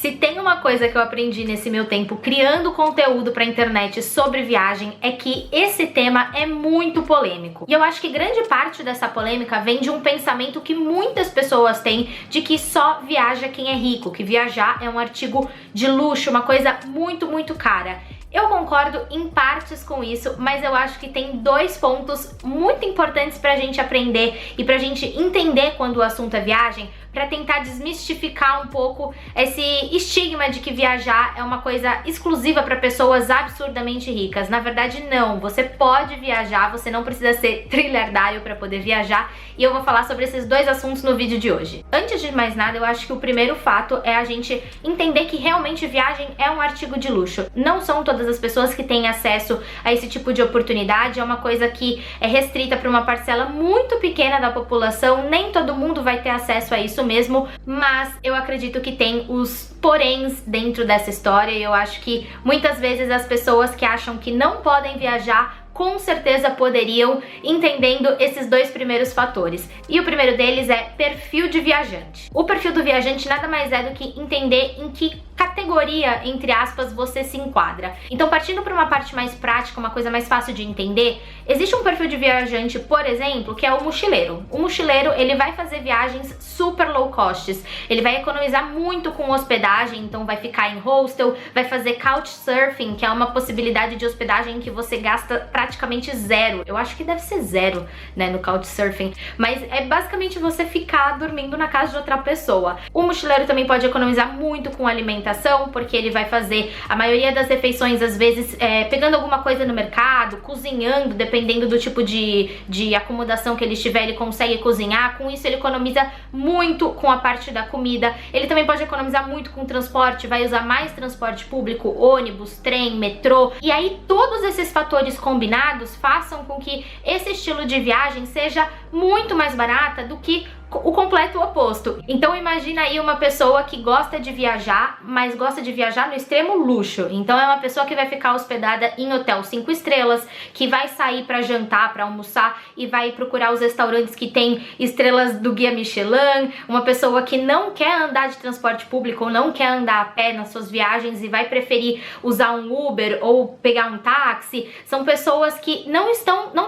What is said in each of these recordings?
Se tem uma coisa que eu aprendi nesse meu tempo criando conteúdo pra internet sobre viagem, é que esse tema é muito polêmico. E eu acho que grande parte dessa polêmica vem de um pensamento que muitas pessoas têm de que só viaja quem é rico, que viajar é um artigo de luxo, uma coisa muito, muito cara. Eu concordo em partes com isso, mas eu acho que tem dois pontos muito importantes pra gente aprender e pra gente entender quando o assunto é viagem, pra tentar desmistificar um pouco esse estigma de que viajar é uma coisa exclusiva para pessoas absurdamente ricas. Na verdade, não. Você pode viajar, você não precisa ser trilhardário para poder viajar, e eu vou falar sobre esses dois assuntos no vídeo de hoje. Antes de mais nada, eu acho que o primeiro fato é a gente entender que realmente viagem é um artigo de luxo. Não são todas as pessoas que têm acesso a esse tipo de oportunidade, é uma coisa que é restrita para uma parcela muito pequena da população, nem todo mundo vai ter acesso a isso mesmo, mas eu acredito que tem os poréns dentro dessa história, e eu acho que muitas vezes as pessoas que acham que não podem viajar com certeza poderiam, entendendo esses dois primeiros fatores. E o primeiro deles é perfil de viajante. O perfil do viajante nada mais é do que entender em que categoria, entre aspas, você se enquadra. Então, partindo para uma parte mais prática, uma coisa mais fácil de entender, existe um perfil de viajante, por exemplo, que é o mochileiro. O mochileiro, ele vai fazer viagens super low costs, ele vai economizar muito com hospedagem, então vai ficar em hostel, vai fazer couchsurfing, que é uma possibilidade de hospedagem que você gasta praticamente zero. Eu acho que deve ser zero, né, no couchsurfing, mas é basicamente você ficar dormindo na casa de outra pessoa. O mochileiro também pode economizar muito com alimentação, porque ele vai fazer a maioria das refeições, às vezes, pegando alguma coisa no mercado, cozinhando, dependendo do tipo de acomodação que ele estiver, ele consegue cozinhar. Com isso ele economiza muito com a parte da comida. Ele também pode economizar muito com transporte, vai usar mais transporte público, ônibus, trem, metrô, e aí todos esses fatores combinados façam com que esse estilo de viagem seja muito mais barata do que o completo oposto. Então imagina aí uma pessoa que gosta de viajar, mas gosta de viajar no extremo luxo. Então é uma pessoa que vai ficar hospedada em hotel 5 estrelas, que vai sair para jantar, para almoçar, e vai procurar os restaurantes que tem estrelas do Guia Michelin. Uma pessoa que não quer andar de transporte público ou não quer andar a pé nas suas viagens e vai preferir usar um Uber ou pegar um táxi. São pessoas que não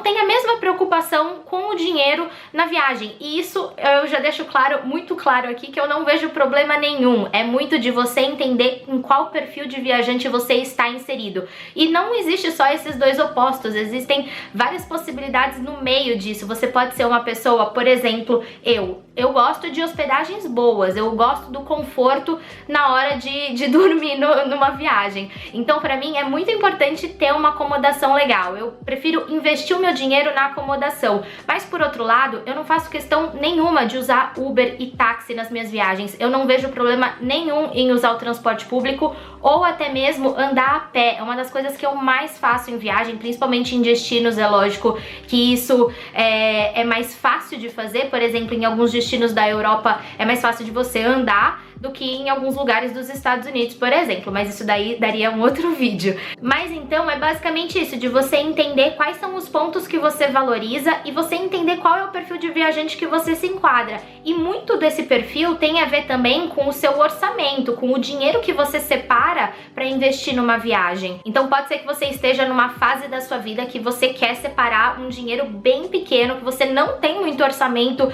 têm a mesma preocupação com o dinheiro na viagem. E isso eu já deixo muito claro aqui, que eu não vejo problema nenhum. É muito de você entender em qual perfil de viajante você está inserido. E não existe só esses dois opostos, existem várias possibilidades no meio disso. Você pode ser uma pessoa, por exemplo, eu gosto de hospedagens boas, eu gosto do conforto na hora de dormir numa viagem. Então, pra mim, é muito importante ter uma acomodação legal. Eu prefiro investir o meu dinheiro na acomodação. Mas, por outro lado, eu não faço questão nenhuma de usar Uber e táxi nas minhas viagens. Eu não vejo problema nenhum em usar o transporte público ou até mesmo andar a pé. É uma das coisas que eu mais faço em viagem, principalmente em destinos. É lógico que isso é mais fácil de fazer. Por exemplo, em alguns destinos da Europa é mais fácil de você andar do que em alguns lugares dos Estados Unidos, por exemplo, mas isso daí daria um outro vídeo. Mas então é basicamente isso, de você entender quais são os pontos que você valoriza e você entender qual é o perfil de viajante que você se enquadra. E muito desse perfil tem a ver também com o seu orçamento, com o dinheiro que você separa para investir numa viagem. Então pode ser que você esteja numa fase da sua vida que você quer separar um dinheiro bem pequeno, que você não tem muito orçamento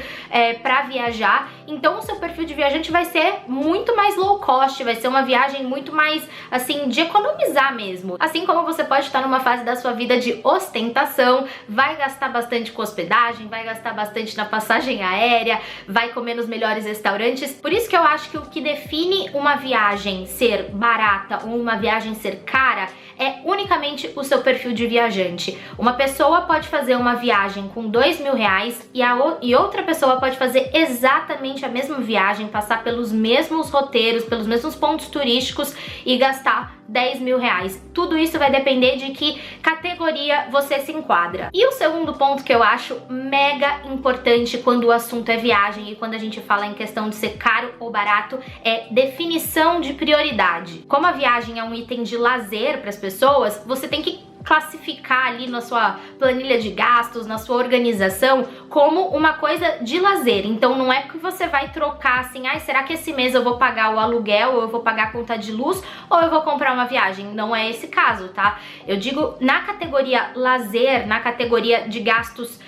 para viajar, então o seu perfil de viajante vai ser muito mais low cost, vai ser uma viagem muito mais, assim, de economizar mesmo. Assim como você pode estar numa fase da sua vida de ostentação, vai gastar bastante com hospedagem, vai gastar bastante na passagem aérea, vai comer nos melhores restaurantes. Por isso que eu acho que o que define uma viagem ser barata ou uma viagem ser cara é unicamente o seu perfil de viajante. Uma pessoa pode fazer uma viagem com R$2.000 e outra pessoa pode fazer exatamente a mesma viagem, passar pelos mesmos roteiros, pelos mesmos pontos turísticos e gastar R$10.000. Tudo isso vai depender de que categoria você se enquadra. E o segundo ponto que eu acho mega importante quando o assunto é viagem e quando a gente fala em questão de ser caro ou barato é definição de prioridade. Como a viagem é um item de lazer para as pessoas, você tem que classificar ali na sua planilha de gastos, na sua organização, como uma coisa de lazer. Então não é que você vai trocar assim, ai, será que esse mês eu vou pagar o aluguel, ou eu vou pagar a conta de luz, ou eu vou comprar uma viagem? Não é esse caso, tá? Eu digo na categoria lazer, na categoria de gastos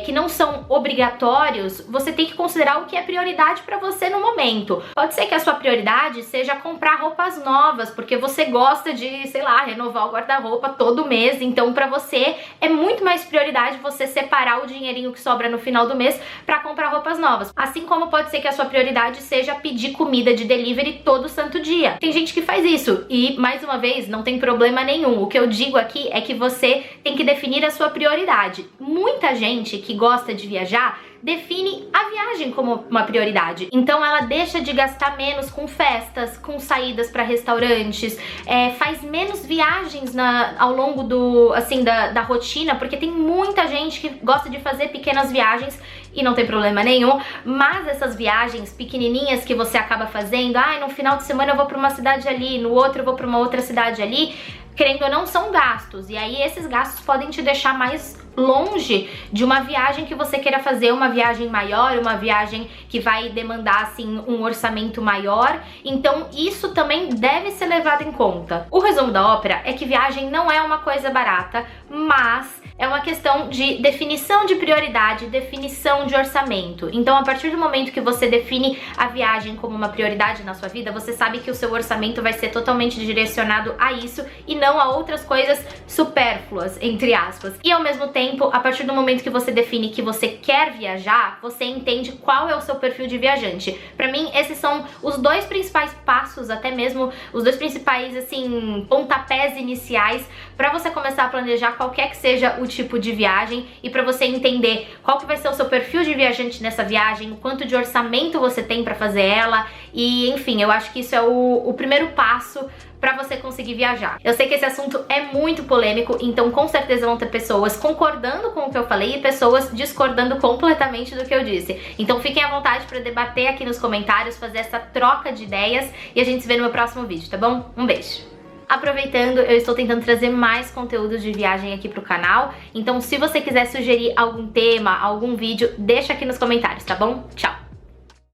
que não são obrigatórios, você tem que considerar o que é prioridade para você no momento. Pode ser que a sua prioridade seja comprar roupas novas, porque você gosta de, sei lá, renovar o guarda-roupa todo mês, então para você é muito mais prioridade você separar o dinheirinho que sobra no final do mês para comprar roupas novas. Assim como pode ser que a sua prioridade seja pedir comida de delivery todo santo dia. Tem gente que faz isso e, mais uma vez, não tem problema nenhum. O que eu digo aqui é que você tem que definir a sua prioridade. Muita gente que gosta de viajar define a viagem como uma prioridade. Então ela deixa de gastar menos com festas, com saídas para restaurantes, faz menos viagens ao longo da rotina, porque tem muita gente que gosta de fazer pequenas viagens e não tem problema nenhum, mas essas viagens pequenininhas que você acaba fazendo, no final de semana eu vou para uma cidade ali, no outro eu vou para uma outra cidade ali, querendo ou não, são gastos, e aí esses gastos podem te deixar mais longe de uma viagem que você queira fazer, uma viagem maior, uma viagem que vai demandar assim um orçamento maior. Então isso também deve ser levado em conta. O resumo da ópera é que viagem não é uma coisa barata, mas é uma questão de definição de prioridade, definição de orçamento. Então, a partir do momento que você define a viagem como uma prioridade na sua vida, você sabe que o seu orçamento vai ser totalmente direcionado a isso e não a outras coisas supérfluas, entre aspas. E ao mesmo tempo, a partir do momento que você define que você quer viajar, você entende qual é o seu perfil de viajante. Pra mim, esses são os dois principais passos, até mesmo os dois principais, assim, pontapés iniciais pra você começar a planejar qualquer que seja o tipo de viagem e pra você entender qual que vai ser o seu perfil de viajante nessa viagem, o quanto de orçamento você tem pra fazer ela e, enfim, eu acho que isso é o primeiro passo pra você conseguir viajar. Eu sei que esse assunto é muito polêmico, então com certeza vão ter pessoas concordando com o que eu falei e pessoas discordando completamente do que eu disse. Então fiquem à vontade pra debater aqui nos comentários, fazer essa troca de ideias e a gente se vê no meu próximo vídeo, tá bom? Um beijo! Aproveitando, eu estou tentando trazer mais conteúdos de viagem aqui pro canal, então se você quiser sugerir algum tema, algum vídeo, deixa aqui nos comentários, tá bom? Tchau!